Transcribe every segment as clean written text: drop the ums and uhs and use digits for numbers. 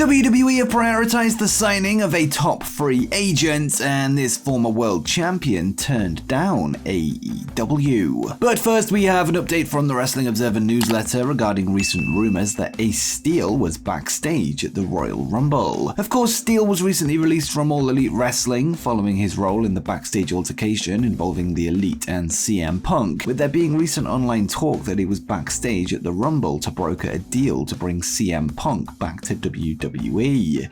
WWE have prioritized the signing of a top free agent, and this former world champion turned down AEW. But first, we have an update from the Wrestling Observer newsletter regarding recent rumors that Ace Steel was backstage at the Royal Rumble. Of course, Steel was recently released from All Elite Wrestling following his role in the backstage altercation involving the Elite and CM Punk, with there being recent online talk that he was backstage at the Rumble to broker a deal to bring CM Punk back to WWE.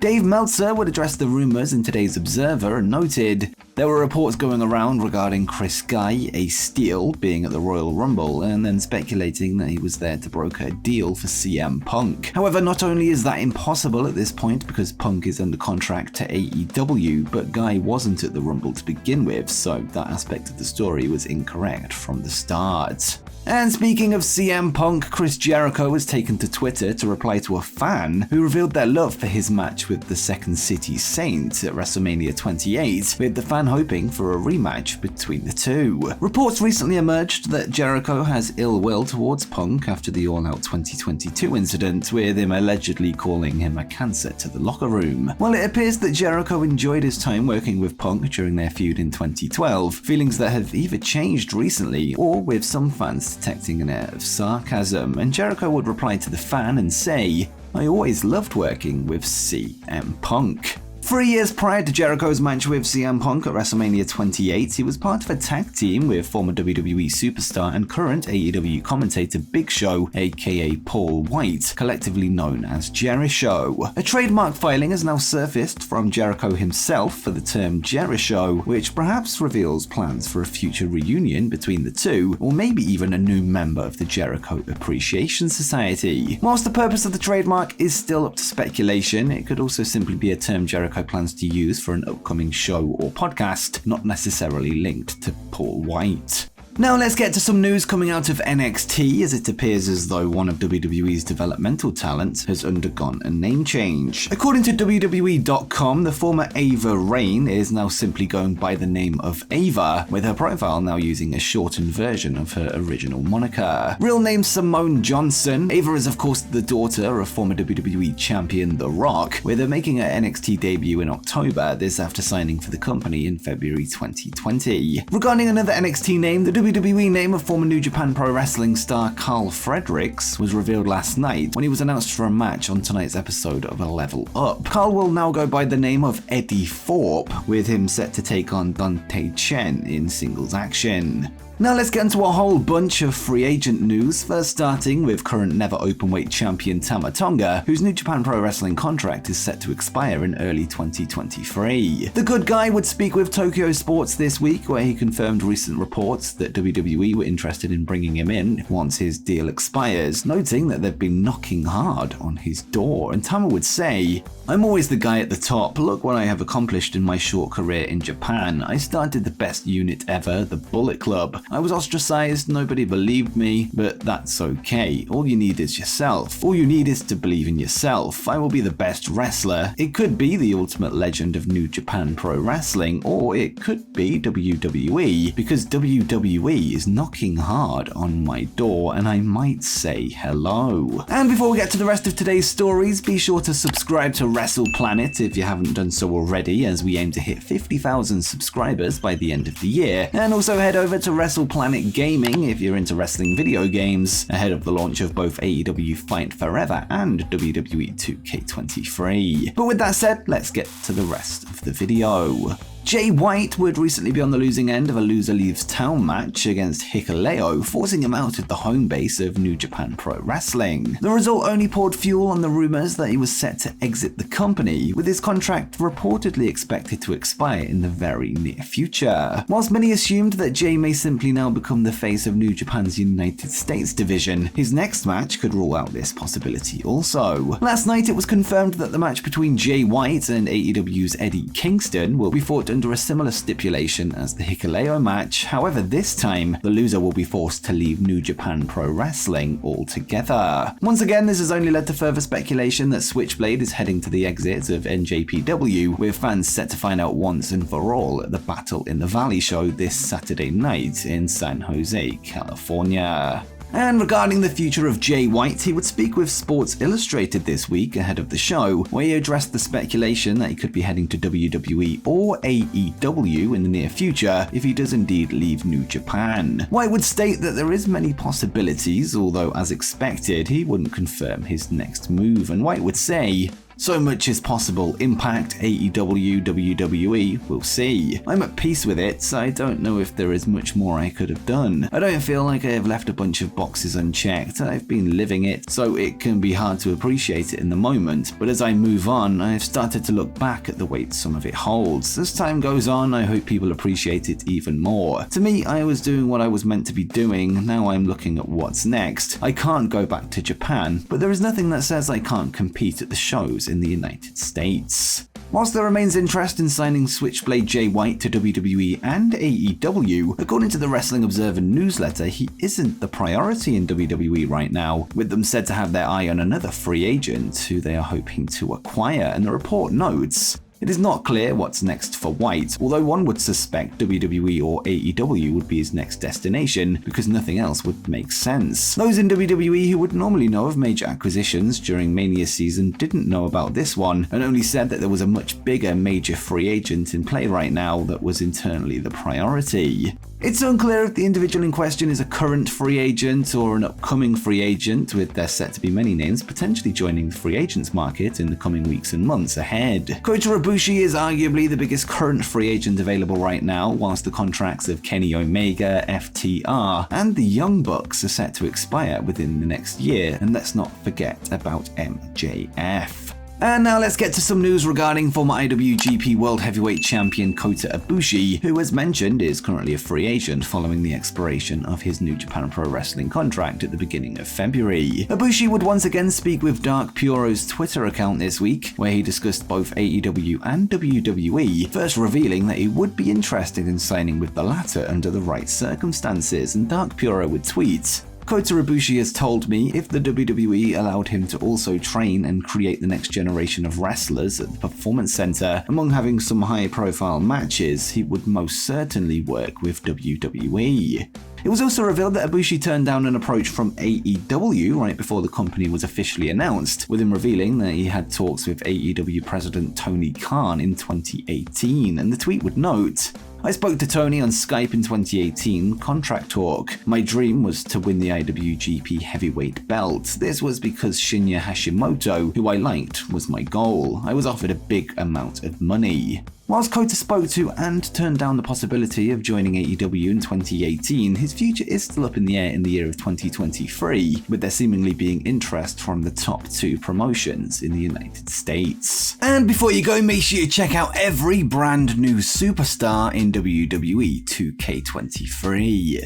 Dave Meltzer would address the rumors in today's Observer and noted, "There were reports going around regarding Chris Guy, Ace Steel, being at the Royal Rumble and then speculating that he was there to broker a deal for CM Punk. However, not only is that impossible at this point because Punk is under contract to AEW, but Guy wasn't at the Rumble to begin with, so that aspect of the story was incorrect from the start." And speaking of CM Punk, Chris Jericho has taken to Twitter to reply to a fan who revealed their love for his match with the Second City Saints at WrestleMania 28, with the fan hoping for a rematch between the two. Reports recently emerged that Jericho has ill will towards Punk after the All Out 2022 incident, with him allegedly calling him a cancer to the locker room. Well, it appears that Jericho enjoyed his time working with Punk during their feud in 2012, feelings that have either changed recently or with some fans detecting an air of sarcasm, and Jericho would reply to the fan and say, "I always loved working with CM Punk." 3 years prior to Jericho's match with CM Punk at WrestleMania 28, he was part of a tag team with former WWE superstar and current AEW commentator Big Show, aka Paul White, collectively known as Jeri-Show. A trademark filing has now surfaced from Jericho himself for the term Jeri-Show, which perhaps reveals plans for a future reunion between the two, or maybe even a new member of the Jericho Appreciation Society. Whilst the purpose of the trademark is still up to speculation, it could also simply be a term Jericho plans to use for an upcoming show or podcast, not necessarily linked to Paul White. Now let's get to some news coming out of NXT, as it appears as though one of WWE's developmental talents has undergone a name change. According to WWE.com, the former Ava Raine is now simply going by the name of Ava, with her profile now using a shortened version of her original moniker. Real name Simone Johnson, Ava is of course the daughter of former WWE champion The Rock, with her making her NXT debut in October, this after signing for the company in February 2020. Regarding another NXT name, the WWE name of former New Japan Pro Wrestling star Carl Fredericks was revealed last night when he was announced for a match on tonight's episode of A Level Up. Carl will now go by the name of Eddie Thorpe, with him set to take on Dante Chen in singles action. Now let's get into a whole bunch of free agent news, first starting with current Never Openweight champion Tama Tonga, whose New Japan Pro Wrestling contract is set to expire in early 2023. The good guy would speak with Tokyo Sports this week, where he confirmed recent reports that WWE were interested in bringing him in once his deal expires, noting that they've been knocking hard on his door. And Tama would say, "I'm always the guy at the top. Look what I have accomplished in my short career in Japan. I started the best unit ever, the Bullet Club. I was ostracized, nobody believed me, but that's okay. All you need is yourself. All you need is to believe in yourself. I will be the best wrestler. It could be the ultimate legend of New Japan Pro Wrestling, or it could be WWE, because WWE is knocking hard on my door, and I might say hello." And before we get to the rest of today's stories, be sure to subscribe to Wrestle Planet if you haven't done so already, as we aim to hit 50,000 subscribers by the end of the year. And also head over to Wrestle Planet Gaming if you're into wrestling video games, ahead of the launch of both AEW Fight Forever and WWE 2K23. But with that said, let's get to the rest of the video. Jay White would recently be on the losing end of a loser leaves town match against Hikuleo, forcing him out of the home base of New Japan Pro Wrestling. The result only poured fuel on the rumors that he was set to exit the company, with his contract reportedly expected to expire in the very near future. Whilst many assumed that Jay may simply now become the face of New Japan's United States division, his next match could rule out this possibility also. Last night it was confirmed that the match between Jay White and AEW's Eddie Kingston will be fought under a similar stipulation as the Hikuleo match. However, this time, the loser will be forced to leave New Japan Pro Wrestling altogether. Once again, this has only led to further speculation that Switchblade is heading to the exit of NJPW, with fans set to find out once and for all at the Battle in the Valley show this Saturday night in San Jose, California. And regarding the future of Jay White, he would speak with Sports Illustrated this week ahead of the show, where he addressed the speculation that he could be heading to WWE or AEW in the near future if he does indeed leave New Japan. White would state that there is many possibilities, although as expected, he wouldn't confirm his next move, and White would say, "So much is possible. Impact, AEW, WWE, we'll see. I'm at peace with it, so I don't know if there is much more I could have done. I don't feel like I have left a bunch of boxes unchecked. I've been living it, so it can be hard to appreciate it in the moment. But as I move on, I've started to look back at the weight some of it holds. As time goes on, I hope people appreciate it even more. To me, I was doing what I was meant to be doing. Now I'm looking at what's next. I can't go back to Japan, but there is nothing that says I can't compete at the shows in the United States." Whilst there remains interest in signing Switchblade Jay White to WWE and AEW, according to the Wrestling Observer newsletter, he isn't the priority in WWE right now, with them said to have their eye on another free agent who they are hoping to acquire, and the report notes, "It is not clear what's next for White, although one would suspect WWE or AEW would be his next destination because nothing else would make sense. Those in WWE who would normally know of major acquisitions during Mania season didn't know about this one and only said that there was a much bigger major free agent in play right now that was internally the priority." It's unclear if the individual in question is a current free agent or an upcoming free agent, with there set to be many names potentially joining the free agents market in the coming weeks and months ahead. Kota Ibushi is arguably the biggest current free agent available right now, whilst the contracts of Kenny Omega, FTR, and the Young Bucks are set to expire within the next year, and let's not forget about MJF. And now let's get to some news regarding former IWGP World Heavyweight Champion Kota Ibushi, who as mentioned is currently a free agent following the expiration of his New Japan Pro Wrestling contract at the beginning of February. Ibushi would once again speak with Dark Puro's Twitter account this week, where he discussed both AEW and WWE, first revealing that he would be interested in signing with the latter under the right circumstances, and Dark Puro would tweet, "Kota Ibushi has told me if the WWE allowed him to also train and create the next generation of wrestlers at the Performance Center, among having some high-profile matches, he would most certainly work with WWE." It was also revealed that Ibushi turned down an approach from AEW right before the company was officially announced, with him revealing that he had talks with AEW president Tony Khan in 2018, and the tweet would note, "I spoke to Tony on Skype in 2018, contract talk. My dream was to win the IWGP heavyweight belt. This was because Shinya Hashimoto, who I liked, was my goal. I was offered a big amount of money." Whilst Kota spoke to and turned down the possibility of joining AEW in 2018, his future is still up in the air in the year of 2023, with there seemingly being interest from the top two promotions in the United States. And before you go, make sure you check out every brand new superstar in WWE 2K23.